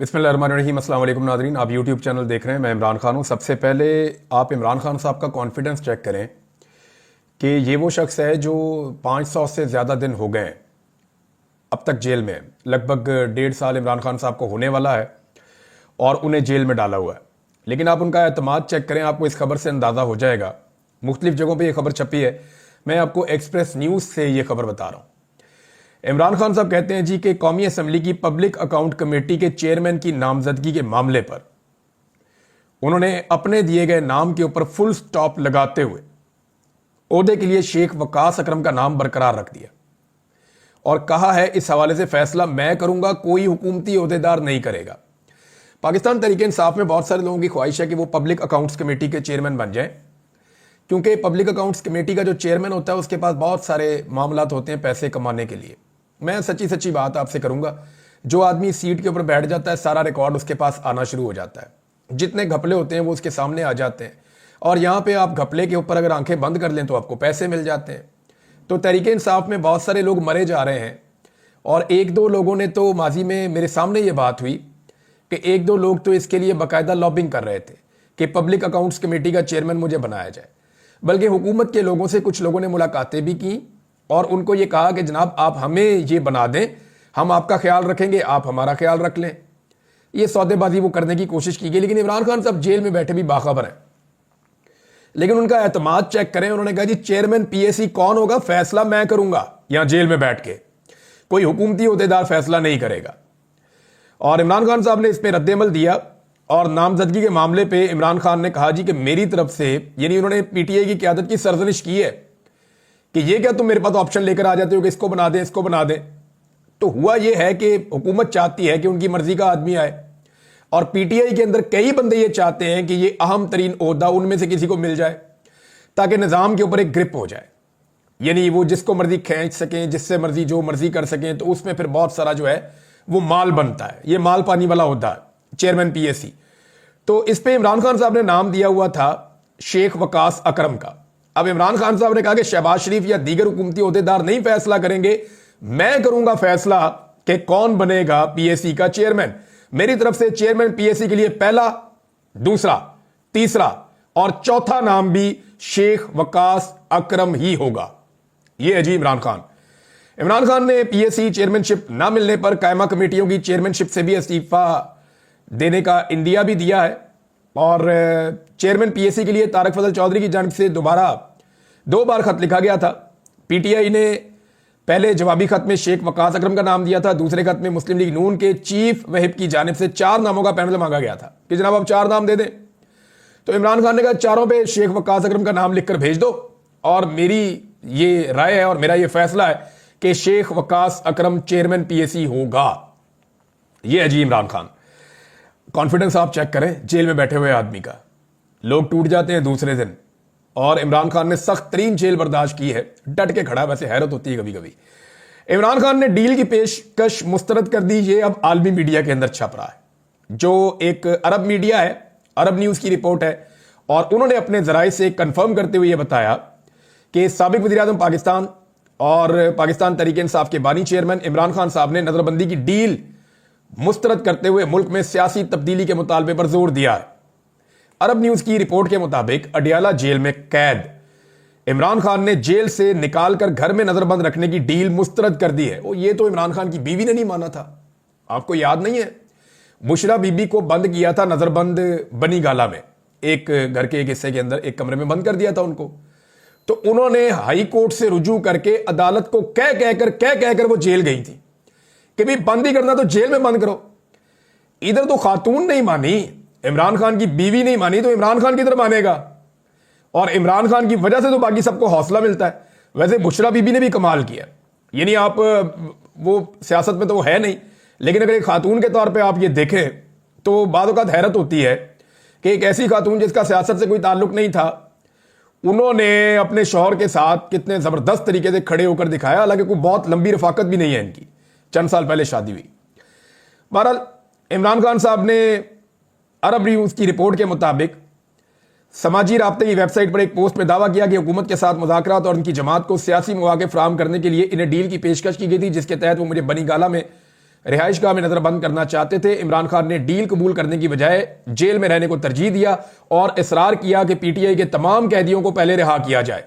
बिस्मिल्लाहिर्रहमानिर्रहीम। अस्सलाम वालेकुम नाज़रीन, आप यूट्यूब चैनल देख रहे हैं। मैं इमरान खान हूँ। सबसे पहले आप इमरान खान साहब का कॉन्फिडेंस चेक करें कि ये वो शख्स है जो 500 से ज़्यादा दिन हो गए अब तक जेल में। लगभग 1.5 साल इमरान खान साहब को होने वाला है और उन्हें जेल में डाला हुआ है। लेकिन आप उनका एतमाद चेक करें, आपको इस खबर से अंदाज़ा हो जाएगा। मुख्तलिफ जगहों पर यह खबर छपी है, मैं आपको एक्सप्रेस न्यूज़ से ये खबर बता रहा हूँ। इमरान खान साहब कहते हैं जी कि कौमी असम्बली की पब्लिक अकाउंट कमेटी के चेयरमैन की नामजदगी के मामले पर उन्होंने अपने दिए गए नाम के ऊपर फुल स्टॉप लगाते हुए ओहदे के लिए शेख वकास अकरम का नाम बरकरार रख दिया और कहा है इस हवाले से फैसला मैं करूंगा, कोई हुकूमती ओहदेदार नहीं करेगा। पाकिस्तान तरीके इंसाफ में बहुत सारे लोगों की ख्वाहिश है कि वो पब्लिक अकाउंट्स कमेटी के चेयरमैन बन जाए, क्योंकि पब्लिक अकाउंट्स कमेटी का जो चेयरमैन होता है उसके पास बहुत सारे मामलात होते हैं पैसे कमाने के लिए। मैं सच्ची सच्ची बात आपसे करूंगा, जो आदमी सीट के ऊपर बैठ जाता है सारा रिकॉर्ड उसके पास आना शुरू हो जाता है। जितने घपले होते हैं वो उसके सामने आ जाते हैं और यहाँ पे आप घपले के ऊपर अगर आंखें बंद कर लें तो आपको पैसे मिल जाते हैं। तो तहरीके इंसाफ में बहुत सारे लोग मरे जा रहे हैं और एक दो लोगों ने तो माजी में मेरे सामने ये बात हुई कि एक दो लोग तो इसके लिए बाकायदा लॉबिंग कर रहे थे कि पब्लिक अकाउंट्स कमेटी का चेयरमैन मुझे बनाया जाए। बल्कि हुकूमत के लोगों से कुछ लोगों ने मुलाकातें भी की और उनको ये कहा कि जनाब आप हमें ये बना दें, हम आपका ख्याल रखेंगे, आप हमारा ख्याल रख लें। ये सौदेबाजी वो करने की कोशिश की गई। लेकिन इमरान खान साहब जेल में बैठे भी बाखबर हैं, लेकिन उनका एतमाद चेक करें। उन्होंने कहा जी चेयरमैन पीएसी कौन होगा, फैसला मैं करूंगा यहां जेल में बैठ के, कोई हुकूमती ओहदेदार फैसला नहीं करेगा। और इमरान खान साहब ने इस पर रद्देमल दिया और नामजदगी के मामले पे इमरान खान ने कहा जी कि मेरी तरफ से, यानी उन्होंने पीटीआई की क़यादत की सरजनिश की है कि ये क्या तुम मेरे पास ऑप्शन लेकर आ जाते हो कि इसको बना दें इसको बना दें। तो हुआ ये है कि हुकूमत चाहती है कि उनकी मर्जी का आदमी आए और पीटीआई के अंदर कई बंदे ये चाहते हैं कि ये अहम तरीन ओहदा उनमें से किसी को मिल जाए ताकि निज़ाम के ऊपर एक ग्रिप हो जाए, यानी वो जिसको मर्जी खींच सकें, जिससे मर्जी जो मर्जी कर सकें। तो उसमें फिर बहुत सारा जो है वो माल बनता है, ये माल पानी वाला होता है चेयरमैन पीएसी। तो इस पर इमरान खान साहब ने नाम दिया हुआ था शेख वकास अकरम का। अब इमरान खान साहब ने कहा कि शहबाज शरीफ या दीगर हुकूमती ओहदेदार नहीं फैसला करेंगे, मैं करूंगा फैसला कि कौन बनेगा पीएसी का चेयरमैन। मेरी तरफ से चेयरमैन पीएसी के लिए पहला, दूसरा, तीसरा और चौथा नाम भी शेख वकास अकरम ही होगा। यह है जी इमरान खान। इमरान खान ने पीएसी चेयरमैनशिप ना मिलने पर कायमा कमेटियों की चेयरमैनशिप से भी इस्तीफा देने का इंडिया भी दिया है और चेयरमैन पीएसी के लिए तारक फजल चौधरी की जानिब से दोबारा 2 बार खत लिखा गया था। पीटीआई ने पहले जवाबी खत में शेख वकास अकरम का नाम दिया था, दूसरे खत में मुस्लिम लीग नून के चीफ वहिब की जानिब से 4 नामों का पैनल मांगा गया था कि जनाब आप 4 नाम दे दें। तो इमरान खान ने कहा चारों पे शेख वकास अकरम का नाम लिखकर भेज दो और मेरी ये राय है और मेरा ये फैसला है कि शेख वकास अकरम चेयरमैन पीएसी होगा। यह है जी इमरान खान। कॉन्फिडेंस आप चेक करें जेल में बैठे हुए आदमी का। लोग टूट जाते हैं दूसरे दिन और इमरान खान ने सख्त तरीन जेल बर्दाश्त की है, डट के खड़ा। वैसे हैरत होती है कभी कभी। इमरान खान ने डील की पेशकश मुस्तरद कर दी। ये अब आलमी मीडिया के अंदर छप रहा है, जो एक अरब मीडिया है, अरब न्यूज की रिपोर्ट है और उन्होंने अपने जराये से कंफर्म करते हुए यह बताया कि साबिक वज़ीर-ए-आज़म पाकिस्तान और पाकिस्तान तहरीक इंसाफ के बानी चेयरमैन इमरान खान साहब ने नजरबंदी की डील मुस्तरद करते हुए मुल्क में सियासी तब्दीली के मुतालबे पर जोर दिया है। अरब न्यूज की रिपोर्ट के मुताबिक अडियाला जेल में कैद इमरान खान ने जेल से निकालकर घर में नजरबंद रखने की डील मुस्तरद कर दी है। और ये तो इमरान खान की बीवी ने नहीं माना था, आपको याद नहीं है? बुशरा बीबी को बंद किया था नजरबंद बनी गाला में, एक घर के एक हिस्से के अंदर एक कमरे में बंद कर दिया था उनको। तो उन्होंने हाई कोर्ट से रुजू करके अदालत को कह कहकर वो जेल गई थी कि भाई बंद ही करना तो जेल में बंद करो। इधर तो खातून नहीं मानी, इमरान खान की बीवी नहीं मानी, तो इमरान खान किधर मानेगा? और इमरान खान की वजह से तो बाकी सबको हौसला मिलता है। वैसे बुशरा बीबी ने भी कमाल किया, यानी आप वो सियासत में तो वो है नहीं, लेकिन अगर एक खातून के तौर पे आप ये देखें तो बाद औक़ात हैरत होती है कि एक ऐसी खातून जिसका सियासत से कोई ताल्लुक नहीं था, उन्होंने अपने शौहर के साथ कितने जबरदस्त तरीके से खड़े होकर दिखाया। हालांकि कोई बहुत लंबी रफाकत भी नहीं है इनकी, चंद साल पहले शादी हुई। बहरहाल इमरान खान साहब ने अरब न्यूज की रिपोर्ट के मुताबिक समाजी राब्ते की वेबसाइट पर एक पोस्ट में दावा किया कि हुकूमत के साथ मुज़ाकरात और उनकी जमात को सियासी मौक़े फराहम करने के लिए इन्हें डील की पेशकश की गई थी, जिसके तहत वो मुझे बनी गाला में रिहाइशगाह में नजरबंद करना चाहते थे। इमरान खान ने डील कबूल करने की बजाय जेल में रहने को तरजीह दिया और इसरार किया कि पीटीआई के तमाम कैदियों को पहले रिहा किया जाए।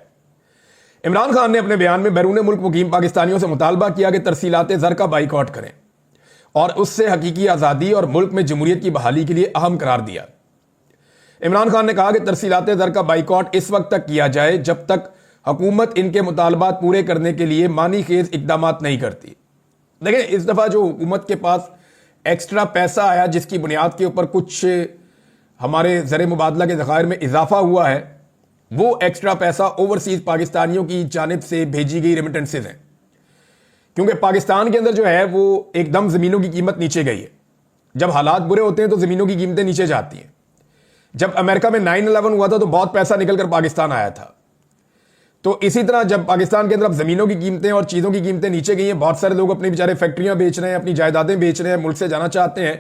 इमरान खान ने अपने बयान में बैरून मुल्क मुकीम पाकिस्तानियों से मुतालबा किया कि तरसीलात ज़र का बाइकआउट करें और उससे हकीकी आज़ादी और मुल्क में जमहूरियत की बहाली के लिए अहम करार दिया। इमरान खान ने कहा कि तरसीलात ज़र का बाइकआउट इस वक्त तक किया जाए जब तक हुकूमत इनके मुतालबात पूरे करने के लिए मानी खेज इकदाम नहीं करती। देखिए, इस दफ़ा जो हुकूमत के पास एक्स्ट्रा पैसा आया जिसकी बुनियाद के ऊपर कुछ हमारे ज़र मुबादला के ज़खायर में इजाफा हुआ है, वो एक्स्ट्रा पैसा ओवरसीज पाकिस्तानियों की जानिब से भेजी गई रेमिटेंसेज हैं। क्योंकि पाकिस्तान के अंदर जो है वो एकदम ज़मीनों की कीमत नीचे गई है। जब हालात बुरे होते हैं तो ज़मीनों की कीमतें नीचे जाती हैं। जब अमेरिका में 9/11 हुआ था तो बहुत पैसा निकल कर पाकिस्तान आया था। तो इसी तरह जब पाकिस्तान के अंदर अब ज़मीनों की कीमतें और चीज़ों की कीमतें नीचे गई हैं, बहुत सारे लोग अपनी बेचारे फैक्ट्रियां बेच रहे हैं, अपनी जायदादें बेच रहे हैं, मुल्क से जाना चाहते हैं।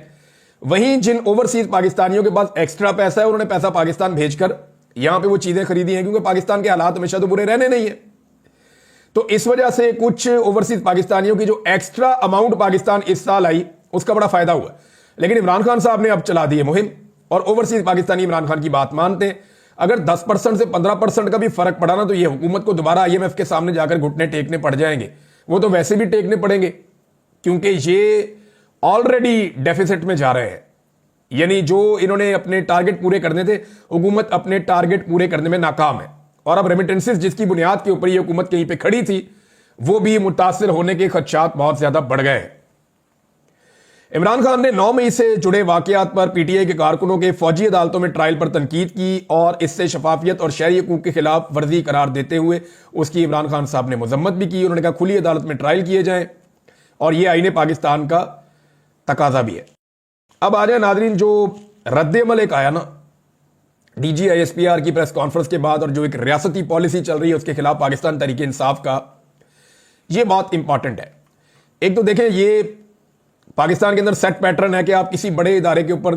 वहीं जिन ओवरसीज पाकिस्तानियों के पास एक्स्ट्रा पैसा है, उन्होंने पैसा पाकिस्तान भेजकर यहां पे वो चीज़ें खरीदी हैं, क्योंकि पाकिस्तान के हालात हमेशा तो बुरे रहने नहीं है। तो इस वजह से कुछ ओवरसीज पाकिस्तानियों की जो एक्स्ट्रा अमाउंट पाकिस्तान इस साल आई, उसका बड़ा फायदा हुआ। लेकिन इमरान खान साहब ने अब चला दी है मुहिम और ओवरसीज पाकिस्तानी इमरान खान की बात मानते हैं। अगर 10% से 15% का भी फर्क पड़ा ना, तो ये हुकूमत को दोबारा आईएमएफ के सामने जाकर घुटने टेकने पड़ जाएंगे। वो तो वैसे भी टेकने पड़ेंगे क्योंकि ये ऑलरेडी डेफिसिट में जा रहे हैं। यानी जो इन्होंने अपने टारगेट पूरे करने थे, हुकूमत अपने टारगेट पूरे करने में नाकाम है। और अब रेमिटेंसेस जिसकी बुनियाद के ऊपर ये हुकूमत कहीं पे खड़ी थी, वो भी मुतासिर होने के खदशात बहुत ज्यादा बढ़ गए हैं। इमरान खान ने 9 मई से जुड़े वाकयात पर पीटीआई के कारकुनों के फौजी अदालतों में ट्रायल पर तनकीद की और इससे शफाफियत और शहरी हकूक के खिलाफ वर्जी करार देते हुए उसकी इमरान खान साहब ने मजम्मत भी की। उन्होंने कहा खुली अदालत में ट्रायल किए जाएं और यह आईने पाकिस्तान का तकाजा भी है। अब आ जाए नादरीन, जो रद्द-ए-अमल एक आया ना DGISPR की प्रेस कॉन्फ्रेंस के बाद, और जो एक रियासती पॉलिसी चल रही है उसके खिलाफ पाकिस्तान तहरीक इंसाफ का, यह बहुत इंपॉर्टेंट है। एक तो देखें, ये पाकिस्तान के अंदर सेट पैटर्न है कि आप किसी बड़े इदारे के ऊपर,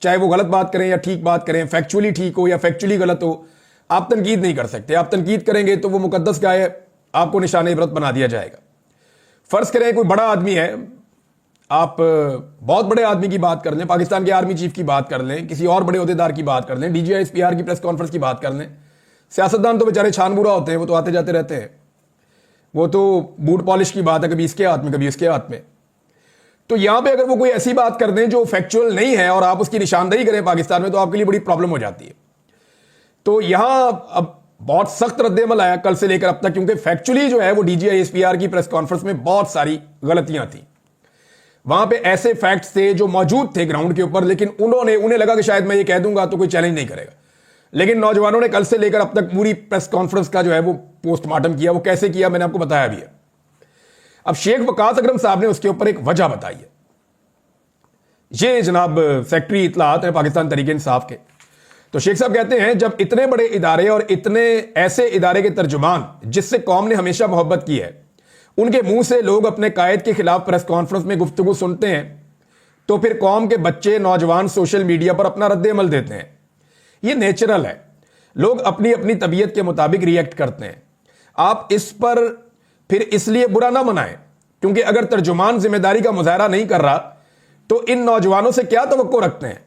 चाहे वो गलत बात करें या ठीक बात करें, फैक्चुअली ठीक हो या फैक्चुअली गलत हो, आप तनकीद नहीं कर सकते। आप तनकीद करेंगे तो वो मुकद्दस गाय है, आपको निशाने इबरत बना दिया जाएगा। फर्ज करें कोई बड़ा आदमी है, आप बहुत बड़े आदमी की बात कर लें, पाकिस्तान के आर्मी चीफ की बात कर लें, किसी और बड़े ओहदेदार की बात कर लें, DGISPR की प्रेस कॉन्फ्रेंस की बात कर लें। सियासतदान तो बेचारे छानबूरा होते हैं, वो तो आते जाते रहते हैं। वो तो बूट पॉलिश की बात है, कभी इसके हाथ में कभी उसके हाथ में। तो यहां पे अगर वो कोई ऐसी बात कर दें जो फैक्चुअल नहीं है और आप उसकी निशानदेही करें पाकिस्तान में, तो आपके लिए बड़ी प्रॉब्लम हो जाती है। तो यहां अब बहुत सख्त रद्द-ए-अमल आया कल से लेकर अब तक, क्योंकि फैक्चुअली जो है वो DGISPR की प्रेस कॉन्फ्रेंस में बहुत सारी गलतियां थी। वहां पे ऐसे फैक्ट्स थे जो मौजूद थे ग्राउंड के ऊपर, लेकिन उन्हें लगा कि शायद मैं ये कह दूंगा तो कोई चैलेंज नहीं करेगा। लेकिन नौजवानों ने कल से लेकर अब तक पूरी प्रेस कॉन्फ्रेंस का जो है वो पोस्टमार्टम किया। वो कैसे किया मैंने आपको बताया भी है। अब शेख वकास अकरम साहब ने उसके ऊपर एक वजह बताई है। ये जनाब सेक्रेटरी इत्तलात है पाकिस्तान तहरीक इंसाफ के। तो शेख साहब कहते हैं, जब इतने बड़े इदारे और इतने ऐसे इदारे के तर्जुमान जिससे कौम ने हमेशा मोहब्बत की है, उनके मुंह से लोग अपने कायद के खिलाफ प्रेस कॉन्फ्रेंस में गुफ्तगू सुनते हैं, तो फिर कौम के बच्चे नौजवान सोशल मीडिया पर अपना रद्द-ए-अमल देते हैं। यह नेचुरल है, लोग अपनी अपनी तबीयत के मुताबिक रिएक्ट करते हैं। आप इस पर फिर इसलिए बुरा ना मनाएं, क्योंकि अगर तर्जुमान जिम्मेदारी का मुजाहरा नहीं कर रहा तो इन नौजवानों से क्या तवक्को रखते हैं?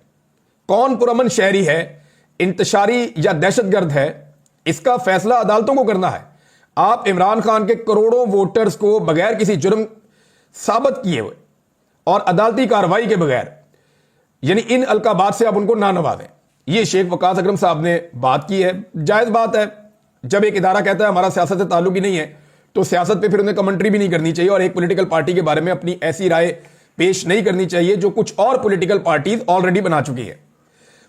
कौन पुरअमन शहरी है, इंतशारी या दहशतगर्द है, इसका फैसला अदालतों को करना है। आप इमरान खान के करोड़ों वोटर्स को बगैर किसी जुर्म साबित किए हुए और अदालती कार्रवाई के बगैर, यानी इन अलकाबात से आप उनको ना नवाजें। ये शेख वकास अकरम साहब ने बात की है, जायज बात है। जब एक इदारा कहता है हमारा सियासत से ताल्लुक ही नहीं है, तो सियासत पे फिर उन्हें कमेंट्री भी नहीं करनी चाहिए और एक पॉलिटिकल पार्टी के बारे में अपनी ऐसी राय पेश नहीं करनी चाहिए जो कुछ और पॉलिटिकल पार्टीज ऑलरेडी बना चुकी है।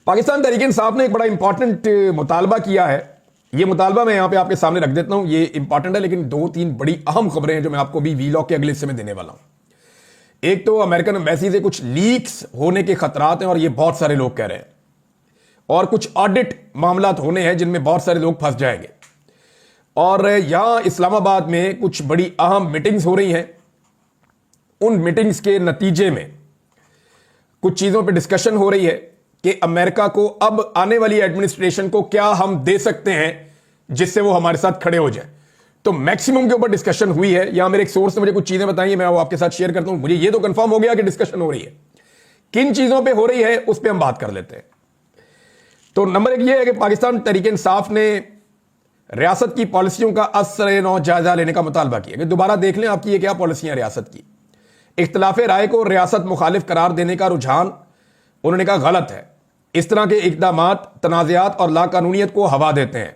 पाकिस्तान तहरीक इंसाफ ने एक बड़ा इंपॉर्टेंट मुतालबा किया है। यह मुतालबा मैं यहां पे आपके सामने रख देता हूं। ये इंपॉर्टेंट है, लेकिन 2-3 बड़ी अहम खबरें हैं जो मैं आपको भी वीलॉग के अगले हिस्से में देने वाला हूं। एक तो अमेरिकन एम्बेसी से कुछ लीक्स होने के खतरात हैं और ये बहुत सारे लोग कह रहे हैं, और कुछ ऑडिट मामला होने हैं जिनमें बहुत सारे लोग फंस जाएंगे। और यहां इस्लामाबाद में कुछ बड़ी अहम मीटिंग्स हो रही हैं। उन मीटिंग्स के नतीजे में कुछ चीजों पे डिस्कशन हो रही है कि अमेरिका को अब आने वाली एडमिनिस्ट्रेशन को क्या हम दे सकते हैं जिससे वो हमारे साथ खड़े हो जाए। तो मैक्सिमम के ऊपर डिस्कशन हुई है, या मेरे एक सोर्स ने मुझे कुछ चीजें बताई, मैं वो आपके साथ शेयर करता हूं। मुझे ये तो कंफर्म हो गया कि डिस्कशन हो रही है। किन चीजों पे हो रही है उस पर हम बात कर लेते हैं। तो नंबर एक ये है कि पाकिस्तान तहरीक इंसाफ ने रियासत की पॉलिसियों का असर नौ जायजा लेने का मुतालबा किया कि दोबारा देख लें आपकी ये क्या पॉलिसियां रियासत की। इख्तलाफ राय को रियासत मुखालिफ करार देने का रुझान उन्होंने कहा गलत है। इस तरह के इकदामात तनाज़ात और लाकानूनियत को हवा देते हैं।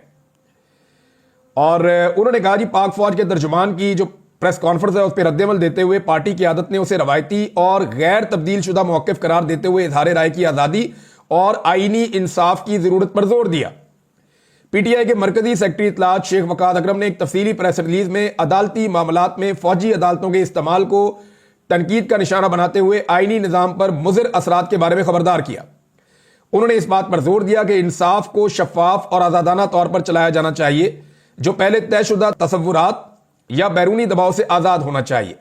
और उन्होंने कहा जी पाक फौज के तर्जुमान की जो प्रेस कॉन्फ्रेंस है उस पर रद्दमल देते हुए पार्टी की आदत ने उसे रवायती और गैर तब्दील शुदा मौक़िफ़ करार देते हुए इजहार राय की आज़ादी और आईनी इंसाफ की जरूरत पर जोर दिया। पीटीआई के मरकजी सेक्रेटरी इत्तलात शेख वकास अकरम ने एक तफसीली प्रेस रिलीज में अदालती मामलात में फौजी अदालतों के इस्तेमाल को तनकीद का निशाना बनाते हुए आईनी निज़ाम पर मुज़िर असरात के बारे में खबरदार किया। उन्होंने इस बात पर जोर दिया कि इंसाफ को शफाफ और आज़ादाना तौर पर चलाया जाना चाहिए, जो पहले तयशुदा तसव्वुरात या बैरूनी दबाव से आज़ाद होना चाहिए,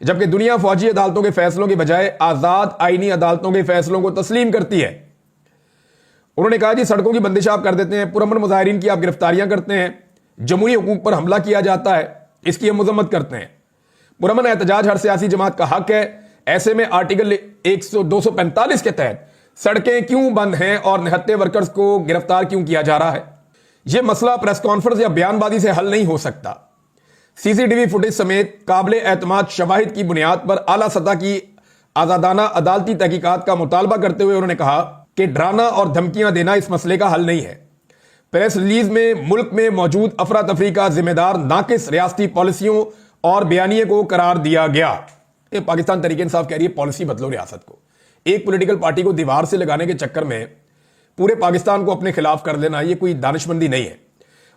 जबकि दुनिया फौजी अदालतों के फैसलों के बजाय आज़ाद आईनी अदालतों के फैसलों को तस्लीम करती है। उन्होंने कहा जी सड़कों की बंदिश आप कर देते हैं, पुरअमन मुजाहिरीन की आप गिरफ्तारियां करते हैं, जमहूरी हुकूक पर हमला किया जाता है, इसकी हम मजम्मत करते हैं। पुरअमन एहतजाज हर सियासी जमात का हक है। ऐसे में आर्टिकल 245 के तहत सड़कें क्यों बंद हैं और निहत्ते वर्कर्स को गिरफ्तार क्यों किया जा रहा है? यह मसला प्रेस कॉन्फ्रेंस या बयानबाजी से हल नहीं हो सकता। सीसीटीवी फुटेज समेत काबिल एतमाद शवाहिद की बुनियाद पर आला सतह की आजादाना अदालती तहकीकात का मुतालबा करते हुए उन्होंने कहा कि डराना और धमकियां देना इस मसले का हल नहीं है। प्रेस रिलीज में मुल्क में मौजूद अफरा तफरी का जिम्मेदार नाकिस रियासती पॉलिसियों और बयानिए को करार दिया गया। पाकिस्तान तहरीक इंसाफ कह रही है पॉलिसी बदलो रियासत को। एक पॉलिटिकल पार्टी को दीवार से लगाने के चक्कर में पूरे पाकिस्तान को अपने खिलाफ कर लेना यह कोई दानिशमंदी नहीं है,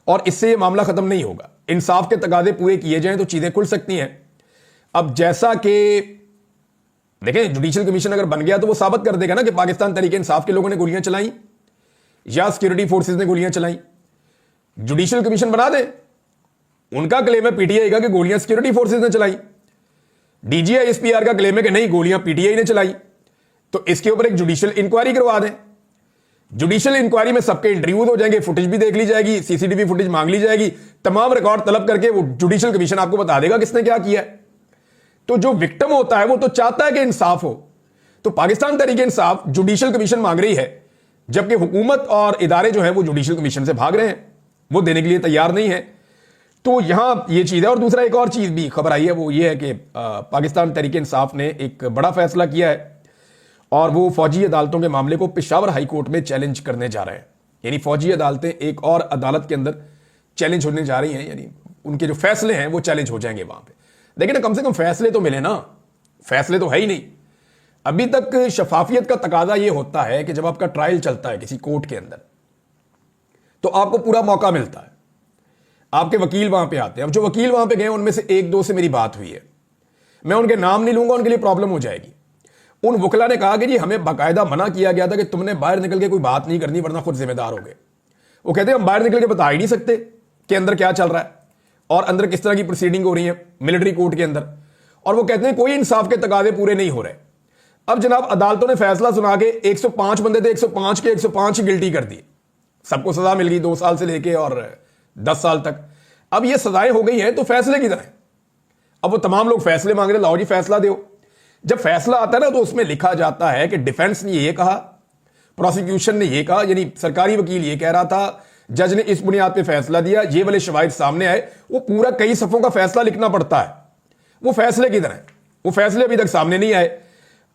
और इससे यह मामला खत्म नहीं होगा। इंसाफ के तकाजे पूरे किए जाएं तो चीजें खुल सकती हैं। अब जैसा कि देखें, जुडिशल कमीशन अगर बन गया तो वो साबित कर देगा ना कि पाकिस्तान तहरीक इंसाफ के लोगों ने गोलियां चलाई या सिक्योरिटी फोर्सेस ने गोलियां चलाई। जुडिशल कमीशन बना दे, उनका क्लेम है पीटीआई का कि गोलियां सिक्योरिटी फोर्सेस ने चलाई। डीजीआई एसपीआर का क्लेम है कि नहीं गोलियां पीटीआई ने चलाई। तो इसके ऊपर एक जुडिशल इंक्वायरी करवा दें। जुडिशल इंक्वायरी में सबके इंटरव्यूज हो जाएंगे, फुटेज भी देख ली जाएगी, सीसीटीवी फुटेज मांग ली जाएगी, तमाम रिकॉर्ड तलब करके वो जुडिशल कमीशन आपको बता देगा किसने क्या किया है। तो जो विक्टिम होता है वो तो चाहता है कि इंसाफ हो। तो पाकिस्तान तहरीक इंसाफ जुडिशल कमीशन मांग रही है, जबकि हुकूमत और इदारे जो है वो जुडिशल कमीशन से भाग रहे हैं, वो देने के लिए तैयार नहीं है। तो यहां ये चीज है। और दूसरा एक और चीज भी खबर आई है, वो ये है कि पाकिस्तान तहरीक इंसाफ ने एक बड़ा फैसला किया है और वो फौजी अदालतों के मामले को पेशावर हाई कोर्ट में चैलेंज करने जा रहे हैं। यानी फौजी अदालतें एक और अदालत के अंदर चैलेंज होने जा रही हैं, यानी उनके जो फैसले हैं वो चैलेंज हो जाएंगे वहां पे। देखिए ना, कम से कम फैसले तो मिले ना, फैसले तो है ही नहीं अभी तक। शफाफियत का तकाजा ये होता है कि जब आपका ट्रायल चलता है किसी कोर्ट के अंदर तो आपको पूरा मौका मिलता है, आपके वकील वहां पे आते हैं। अब जो वकील वहां पे गए उनमें से एक दो से मेरी बात हुई है, मैं उनके नाम नहीं लूंगा, उनके लिए प्रॉब्लम हो जाएगी। उन वकला ने कहा कि जी हमें बाकायदा मना किया गया था कि तुमने बाहर निकल के कोई बात नहीं करनी वरना खुद जिम्मेदार हो गए। वो कहते हैं हम बाहर निकल के बता ही नहीं सकते कि अंदर क्या चल रहा है और अंदर किस तरह की प्रोसीडिंग हो रही है मिलिट्री कोर्ट के अंदर। और वो कहते हैं कोई इंसाफ के तकाजे पूरे नहीं हो रहे। अब जनाब अदालतों ने फैसला सुना के 105 बंदे थे, 105 के 105 ही गिल्टी कर दिए, सबको सजा मिल गई 2 साल से लेके और 10 साल तक। अब ये सजाएं हो गई हैं तो फैसले किधर है? अब वो तमाम लोग फैसले मांग रहे, लाओ जी फैसला दो। जब फैसला आता है ना तो उसमें लिखा जाता है कि डिफेंस ने ये कहा, प्रोसिक्यूशन ने ये कहा, यानी सरकारी वकील ये कह रहा था, जज ने इस बुनियाद पे फैसला दिया, ये वाले शवाहिद सामने आए। वो पूरा कई सफों का फैसला लिखना पड़ता है। वो फैसले किधर हैं? वो फैसले अभी तक सामने नहीं आए।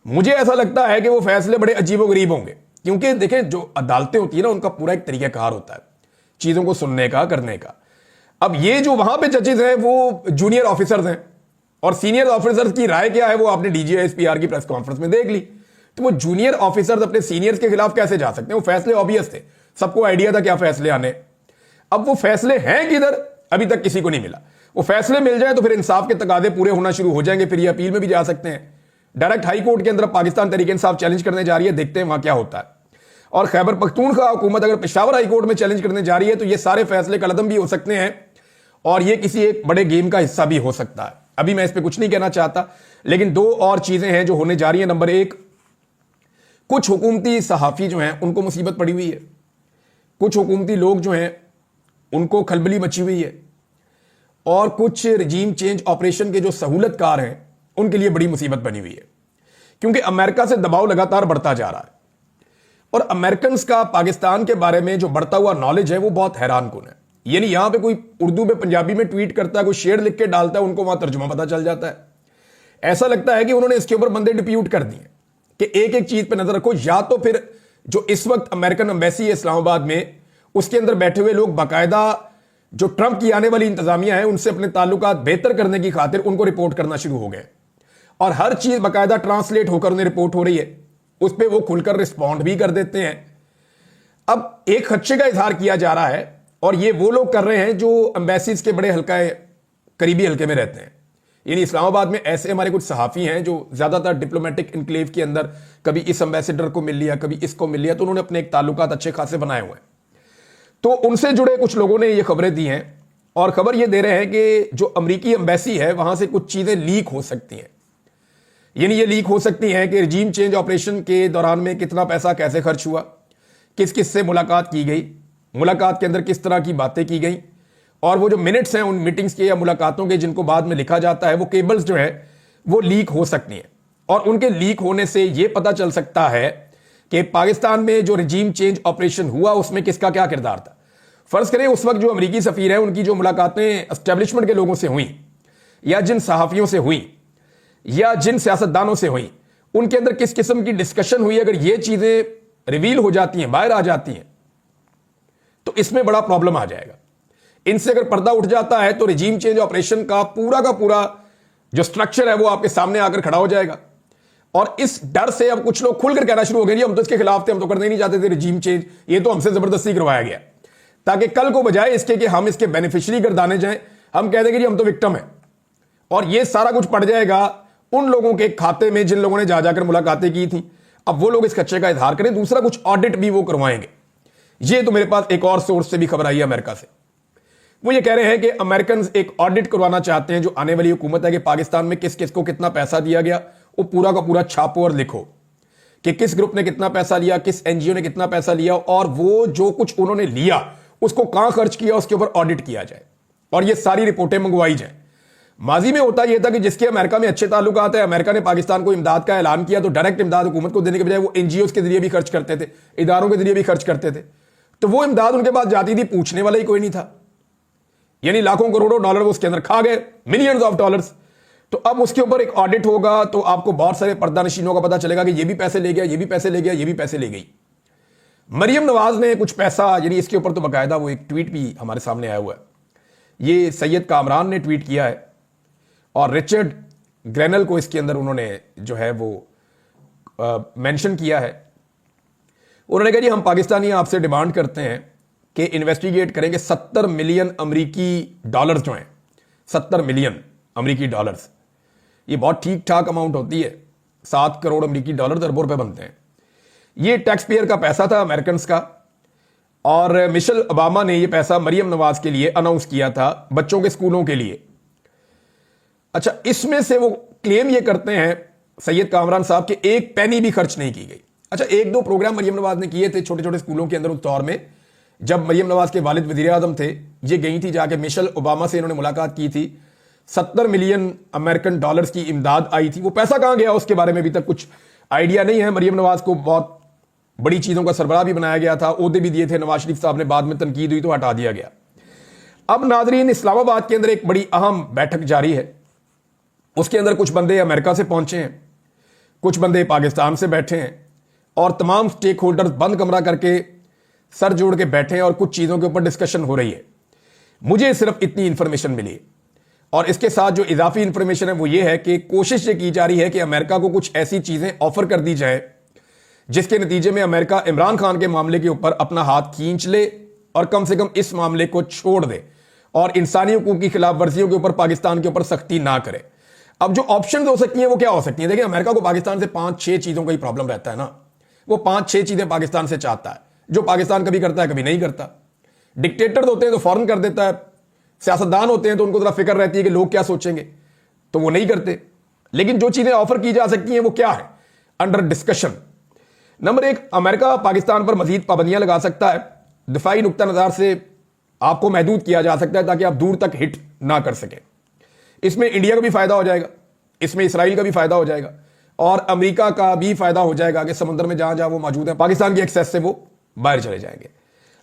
मुझे ऐसा लगता है कि वो फैसले बड़े अजीबोगरीब होंगे, क्योंकि देखें जो अदालतें होती है ना उनका पूरा एक तरीकाकार होता है चीजों को सुनने का, करने का। अब ये जो वहां पे जजेस हैं वो जूनियर ऑफिसर्स हैं और सीनियर ऑफिसर्स की राय क्या है वो आपने डीजीआई एसपीआर की प्रेस कॉन्फ्रेंस में देख ली। तो वो जूनियर ऑफिसर्स अपने सीनियर्स के खिलाफ कैसे जा सकते हैं? वो फैसले ऑब्वियस थे, सबको आइडिया था क्या फैसले आने। अब वो फैसले हैं किधर? अभी तक किसी को नहीं मिला। वो फैसले मिल जाए तो फिर इंसाफ के तकाजे पूरे होना शुरू हो जाएंगे, फिर ये अपील में भी जा सकते हैं। डायरेक्ट हाई कोर्ट के अंदर पाकिस्तान तहरीक इंसाफ चैलेंज करने जा रही है, देखते हैं वहां क्या होता है। और खैबर पख्तूनख्वा हुकूमत अगर पेशावर हाई कोर्ट में चैलेंज करने जा रही है तो ये सारे फैसले कलदम भी हो सकते हैं और ये किसी एक बड़े गेम का हिस्सा भी हो सकता है। अभी मैं इस पर कुछ नहीं कहना चाहता, लेकिन 2 और चीजें हैं जो होने जा रही हैं। नंबर 1, कुछ हुकूमती सहाफी जो हैं उनको मुसीबत पड़ी हुई है, कुछ हुकूमती लोग जो हैं उनको खलबली मची हुई है और कुछ रिजीम चेंज ऑपरेशन के जो सहूलतकार हैं उनके लिए बड़ी मुसीबत बनी हुई है, क्योंकि अमेरिका से दबाव लगातार बढ़ता जा रहा है और अमेरिकन का पाकिस्तान के बारे में जो बढ़ता हुआ नॉलेज है वो बहुत हैरानकुन है। यानी यहां पे कोई उर्दू में पंजाबी में ट्वीट करता है, कोई शेर लिख के डालता है, उनको वहां तर्जुमा पता चल जाता है। ऐसा लगता है कि उन्होंने इसके ऊपर बंदे डिप्यूट कर दिए कि एक एक चीज पे नजर रखो, या तो फिर जो इस वक्त अमेरिकन एम्बेसी है इस्लामाबाद में उसके अंदर बैठे हुए लोग बाकायदा जो ट्रंप की आने वाली इंतजामिया है उनसे अपने ताल्लुकात बेहतर करने की खातिर उनको रिपोर्ट करना शुरू हो गए और हर चीज बाकायदा ट्रांसलेट होकर उन्हें रिपोर्ट हो रही है, उस पर वो खुलकर रिस्पॉन्ड भी कर देते हैं। अब एक खदशे का इजहार किया जा रहा है और ये वो लोग कर रहे हैं जो एम्बेसीज के बड़े हल्का करीबी हल्के में रहते हैं। यानी इस्लामाबाद में ऐसे हमारे कुछ सहाफी हैं जो ज्यादातर डिप्लोमेटिक इनक्लेव के अंदर कभी इस एम्बेसडर को मिल लिया, कभी इसको मिल लिया, तो उन्होंने अपने एक ताल्लुकात अच्छे खासे बनाए हुए हैं। तो उनसे जुड़े कुछ लोगों ने ये खबरें दी हैं और खबर ये दे रहे हैं कि जो अमरीकी एम्बेसी है वहां से कुछ चीजें लीक हो सकती हैं। यानी ये लीक हो सकती हैं कि रिजीम चेंज ऑपरेशन के दौरान में कितना पैसा कैसे खर्च हुआ, किस किस से मुलाकात की गई, मुलाकात के अंदर किस तरह की बातें की गई, और वो जो मिनट्स हैं उन मीटिंग्स के या मुलाकातों के जिनको बाद में लिखा जाता है वो केबल्स जो है वो लीक हो सकती हैं। और उनके लीक होने से ये पता चल सकता है कि पाकिस्तान में जो रिजीम चेंज ऑपरेशन हुआ उसमें किसका क्या किरदार था। फर्ज करें उस वक्त जो अमरीकी सफीर है उनकी जो मुलाकातें एस्टेब्लिशमेंट के लोगों से हुई या जिन सहाफियों से हुई या जिन सियासतदानों से हुई उनके अंदर किस किस्म की डिस्कशन हुई, अगर ये चीजें रिवील हो जाती हैं, बाहर आ जाती हैं, तो इसमें बड़ा प्रॉब्लम आ जाएगा। इनसे अगर पर्दा उठ जाता है तो रिजीम चेंज ऑपरेशन का पूरा जो स्ट्रक्चर है वो आपके सामने आकर खड़ा हो जाएगा। और इस डर से अब कुछ लोग खुलकर कहना शुरू हो गए, हम तो इसके खिलाफ थे, हम तो करना ही नहीं चाहते थे रिजीम चेंज, ये तो हमसे जबरदस्ती करवाया गया, ताकि कल को बजाय इसके कि हम इसके बेनिफिशियरी गर्दाने जाएं, हम कह देंगे हम तो विक्टिम है। और ये सारा कुछ पड़ जाएगा उन लोगों के खाते में जिन लोगों ने जा जाकर मुलाकातें की थी। अब वो लोग इस खच्चे का इजहार करें, दूसरा कुछ ऑडिट भी वो करवाएंगे। ये तो मेरे पास एक और सोर्स से भी खबर आई है अमेरिका से, वो ये कह रहे हैं कि अमेरिकन एक ऑडिट करवाना चाहते हैं जो आने वाली हुकूमत है कि पाकिस्तान में किस किस को कितना पैसा दिया गया, वो पूरा का पूरा छापो और लिखो कि किस ग्रुप ने कितना पैसा लिया, किस एनजीओ ने कितना पैसा लिया, और वो जो कुछ उन्होंने लिया उसको कहां खर्च किया उसके ऊपर ऑडिट किया जाए और ये सारी रिपोर्टें मंगवाई जाए। माजी में होता यह था कि जिसके अमेरिका में अच्छे ताल्लुकात है, अमेरिका ने पाकिस्तान को इमदाद का ऐलान किया तो डायरेक्ट इमदाद हुकूमत को देने के बजाय वो एनजीओ के जरिए भी खर्च करते थे, इदारों के जरिए भी खर्च करते थे, तो वो इमदाद उनके पास जाती थी, पूछने वाला ही कोई नहीं था। यानी लाखों करोड़ों डॉलर वो उसके अंदर खा गए, मिलियंस ऑफ डॉलर्स। तो अब उसके ऊपर एक ऑडिट होगा तो आपको बहुत सारे पर्दानशीनों का पता चलेगा कि ये भी पैसे ले गया, ये भी पैसे ले गया, ये भी पैसे ले गई। मरियम नवाज ने कुछ पैसा, यानी इसके ऊपर तो बाकायदा वो एक ट्वीट भी हमारे सामने आया हुआ है, ये सैयद कामरान ने ट्वीट किया है और रिचर्ड ग्रेनल को इसके अंदर उन्होंने जो है वो मेंशन किया है। उन्होंने कहा जी हम पाकिस्तानी आपसे डिमांड करते हैं कि इन्वेस्टिगेट करेंगे 70 मिलियन अमरीकी डॉलर्स जो हैं, 70 मिलियन अमरीकी डॉलर्स, ये बहुत ठीक ठाक अमाउंट होती है, 7 करोड़ अमरीकी डॉलर अरबों रुपए बनते हैं। ये टैक्स पेयर का पैसा था अमेरिकन का, और मिशेल ओबामा ने ये पैसा मरियम नवाज के लिए अनाउंस किया था बच्चों के स्कूलों के लिए। अच्छा, इसमें से वो क्लेम ये करते हैं सैयद कामरान साहब कि एक पैनी भी खर्च नहीं की गई। अच्छा, एक दो प्रोग्राम मरियम नवाज ने किए थे छोटे छोटे स्कूलों के अंदर उस दौर में जब मरियम नवाज के वालिद वजीर आजम थे, ये गई थी जाके मिशेल ओबामा से इन्होंने मुलाकात की थी, 70 मिलियन अमेरिकन डॉलर्स की इमदाद आई थी। वो पैसा कहां गया उसके बारे में अभी तक कुछ आइडिया नहीं है। मरियम नवाज को बहुत बड़ी चीजों का सरबराह भी बनाया गया था, ओहदे भी दिए थे, नवाज शरीफ साहब ने बाद में तनकीद हुई तो हटा दिया गया। अब नाजरीन, इस्लामाबाद के अंदर एक बड़ी अहम बैठक जारी है, उसके अंदर कुछ बंदे अमेरिका से पहुंचे हैं, कुछ बंदे पाकिस्तान से बैठे हैं, और तमाम स्टेक होल्डर्स बंद कमरा करके सर जोड़ के बैठे हैं और कुछ चीजों के ऊपर डिस्कशन हो रही है। मुझे सिर्फ इतनी इंफॉर्मेशन मिली, और इसके साथ जो इजाफी इंफॉर्मेशन है वो ये है कि कोशिश ये की जा रही है कि अमेरिका को कुछ ऐसी चीजें ऑफर कर दी जाए जिसके नतीजे में अमेरिका इमरान खान के मामले के ऊपर अपना हाथ खींच ले और कम से कम इस मामले को छोड़ दे और इंसानी हुकूक की खिलाफ वर्जियों के ऊपर पाकिस्तान के ऊपर सख्ती ना करे। अब जो ऑप्शन हो सकती है वो क्या हो सकती है? देखिए, अमेरिका को पाकिस्तान से 5-6 चीजों का ही प्रॉब्लम रहता है ना, वो 5-6 चीजें पाकिस्तान से चाहता है जो पाकिस्तान कभी करता है कभी नहीं करता। डिक्टेटर होते हैं तो फौरन कर देता है, सियासतदान होते हैं तो उनको जरा फिक्र रहती है कि लोग क्या सोचेंगे, तो वो नहीं करते। लेकिन जो चीजें ऑफर की जा सकती हैं वो क्या है? Under discussion. Number 1, America Pakistan पर मजीद पाबंदियां लगा सकता है। दिफाई नुक्ता नज़र से आपको महदूद किया जा सकता है ताकि आप दूर तक हिट ना कर सके। इसमें इंडिया का भी फायदा हो जाएगा, इसमें इसराइल का भी फायदा हो जाएगा और अमेरिका का भी फायदा हो जाएगा कि समुद्र में जहां जहां वो मौजूद है पाकिस्तान की एक्सेस से वो बाहर चले जाएंगे।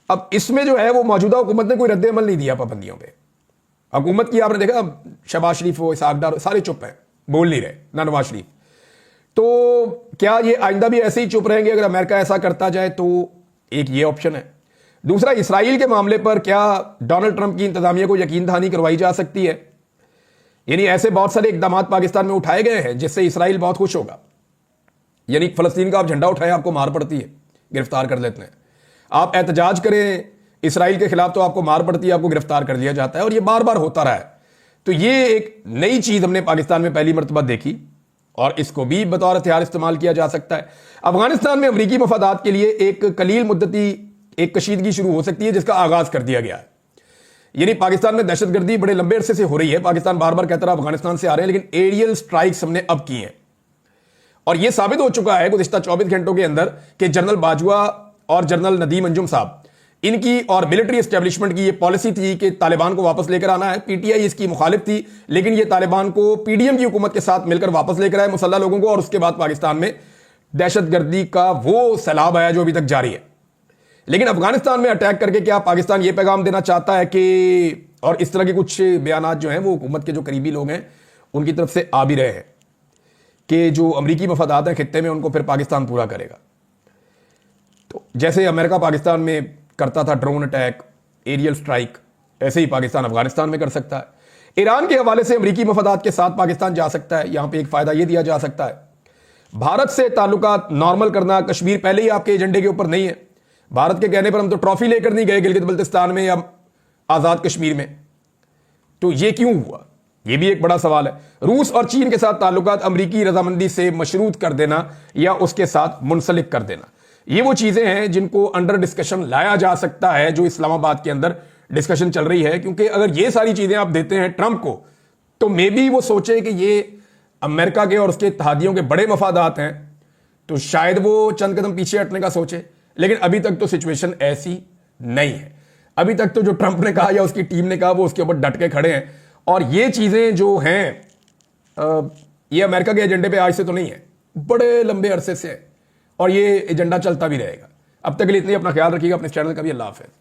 अब इसमें जो है वो मौजूदा हुकूमत ने कोई रद्द अमल नहीं दिया पाबंदियों पे। हुकूमत की आपने देखा, शहबाज शरीफ हो, इसहाक डार, सारे चुप हैं, बोल नहीं रहे, ना नवाज शरीफ। तो क्या ये आइंदा भी ऐसे ही चुप रहेंगे अगर अमेरिका ऐसा करता जाए? तो एक ये ऑप्शन है। दूसरा, इसराइल के मामले पर क्या डोनाल्ड ट्रंप की इंतजामिया को यकीन दहानी करवाई जा सकती है? यानी ऐसे बहुत सारे इकदाम पाकिस्तान में उठाए गए हैं जिससे इसराइल बहुत खुश होगा। यानी फलस्तीन का आप झंडा उठाए, आपको मार पड़ती है, गिरफ्तार कर लेते हैं। आप एहतजाज करें इसराइल के खिलाफ तो आपको मार पड़ती है, आपको गिरफ्तार कर लिया जाता है, और ये बार बार होता रहा है। तो ये एक नई चीज हमने पाकिस्तान में पहली मरतबा देखी और इसको भी बतौर हथियार इस्तेमाल किया जा सकता है। अफगानिस्तान में अमरीकी मफादात के लिए एक कलील मुद्दती एक कशीदगी शुरू हो सकती है जिसका आगाज कर दिया गया है। यानी पाकिस्तान में दहशतगर्दी बड़े लंबे अरसे से हो रही है। पाकिस्तान बार बार कहता रहा अफगानिस्तान से आ रहे हैं, लेकिन एरियल स्ट्राइक्स हमने अब की हैं और यह साबित हो चुका है गुज़िश्ता 24 घंटों के अंदर कि जनरल बाजवा और जनरल नदीम अंजुम साहब, इनकी और मिलिट्री एस्टेब्लिशमेंट की यह पॉलिसी थी कि तालिबान को वापस लेकर आना है। पीटीआई इसकी मुखालिफ थी, लेकिन यह तालिबान को पीडीएम की हुकूमत के साथ मिलकर वापस लेकर आए मुसल्लह लोगों को, और उसके बाद पाकिस्तान में दहशतगर्दी का वो सैलाब आया जो अभी तक जारी है। लेकिन अफगानिस्तान में अटैक करके क्या पाकिस्तान ये पैगाम देना चाहता है कि, और इस तरह के कुछ बयानात जो हैं वो हुकूमत के जो करीबी लोग हैं उनकी तरफ से आ भी रहे हैं कि जो अमरीकी मफादात हैं खित्ते में उनको फिर पाकिस्तान पूरा करेगा। तो जैसे अमेरिका पाकिस्तान में करता था ड्रोन अटैक, एरियल स्ट्राइक, ऐसे ही पाकिस्तान अफगानिस्तान में कर सकता है। ईरान के हवाले से अमरीकी मफादात के साथ पाकिस्तान जा सकता है। यहां पे एक फायदा यह दिया जा सकता है, भारत से ताल्लुकात नॉर्मल करना। कश्मीर पहले ही आपके एजेंडे के ऊपर नहीं है। भारत के कहने पर हम तो ट्रॉफी लेकर नहीं गए गिलगित बल्तिस्तान में या आजाद कश्मीर में, तो ये क्यों हुआ? ये भी एक बड़ा सवाल है। रूस और चीन के साथ ताल्लुकात अमरीकी रजामंदी से मशरूत कर देना या उसके साथ मुंसलिक कर देना, ये वो चीजें हैं जिनको अंडर डिस्कशन लाया जा सकता है, जो इस्लामाबाद के अंदर डिस्कशन चल रही है। क्योंकि अगर ये सारी चीजें आप देते हैं ट्रंप को, तो मे बी वो सोचे कि ये अमेरिका के और उसके इत्तेहादियों के बड़े मफादात हैं, तो शायद वो चंद कदम पीछे हटने का सोचे। लेकिन अभी तक तो सिचुएशन ऐसी नहीं है। अभी तक तो जो ट्रंप ने कहा या उसकी टीम ने कहा वो उसके ऊपर डट के खड़े हैं। और ये चीजें जो हैं ये अमेरिका के एजेंडे पे आज से तो नहीं है, बड़े लंबे अरसे से है और ये एजेंडा चलता भी रहेगा। अब तक के लिए इतनी, अपना ख्याल रखिएगा, अपने चैनल का भी। अल्लाह हाफ़िज़।